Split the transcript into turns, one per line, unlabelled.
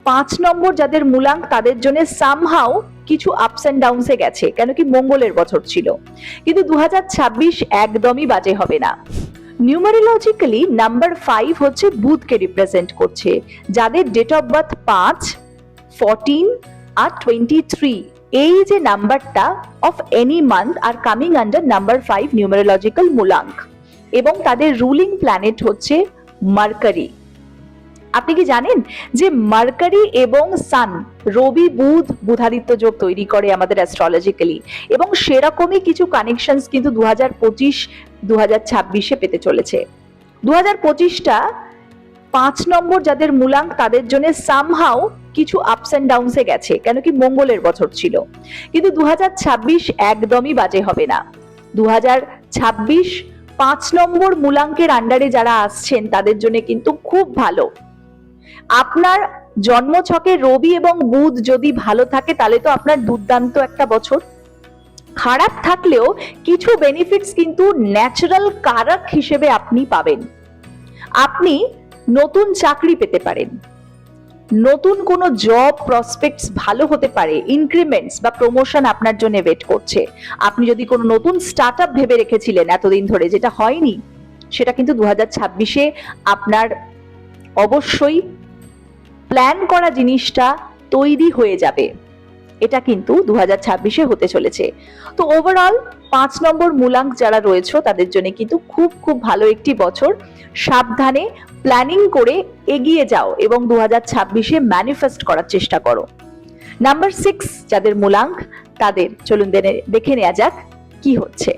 5 নম্বর যাদের মূলাঙ্ক তাদের জন্য সামহাউ কিছু আপস এন্ড ডাউনসে গেছে, কেন কি মঙ্গলের বছর ছিল। কিন্তু 2026 একদমই বাজে হবে না। নিউমারোলজিক্যালি নাম্বার 5 হচ্ছে বুধকে রিপ্রেজেন্ট করছে। যাদের ডেট অফ বার্থ 5, 14 আর 23, এই যে নাম্বারটা of any month are coming under number 5 নিউমারোলজিক্যাল মূলাঙ্ক, এবং তাদের রুলিং প্ল্যানেট হচ্ছে মার্কারি। আপনি কি জানেন যে মার্কারি এবং সান, রবি বুধ বুধাদিত্য যোগ তৈরি করে আমাদের অ্যাস্ট্রোলজিক্যালি, এবং সেরকমই কিছু কানেকশনস কিন্তু 2025-2026 পেতে চলেছে। 2025টা 5 নম্বর যাদের মূলাঙ্ক তাদের জন্য সামহাউ কিছু আপস এন্ড ডাউনসে গেছে, কেন কি মঙ্গলের বছর ছিল। কিন্তু 2026 একদমই বাজে হবে না। 2026 5 নম্বর মূলাঙ্কের আন্ডারে যারা আসছেন তাদের জন্য কিন্তু খুব ভালো। আপনার জন্মছকে রবি এবং বুধ যদি ভালো থাকে তাহলে তো আপনার দুর্দান্ত একটা বছর। খারাপ থাকলেও কিছু বেনিফিটস কিন্তু ন্যাচারাল কারক হিসেবে আপনি পাবেন। আপনি নতুন চাকরি পেতে পারেন, নতুন কোনো জব প্রসপেক্টস ভালো হতে পারে, ইনক্রিমেন্টস বা প্রমোশন আপনার জন্য ওয়েট করছে। আপনি যদি কোনো নতুন স্টার্টআপ ভেবে রেখেছিলেন এতদিন ধরে, যেটা হয়নি, সেটা কিন্তু 2026-এ আপনার অবশ্যই প্ল্যান করা জিনিসটা তৈরি হয়ে যাবে। এটা কিন্তু 2026-এ হতে চলেছে। তো ওভারঅল 5 নম্বর মূলাঙ্ক যারা রয়েছে তাদের জন্য কিন্তু খুব খুব ভালো একটি বছর। সাবধানে প্ল্যানিং করে এগিয়ে যাও এবং 2026-এ ম্যানিফেস্ট করার চেষ্টা করো। নাম্বার 6 যাদের মূলাঙ্ক তাদের চলুন দেখে নেওয়া যাক কি হচ্ছে।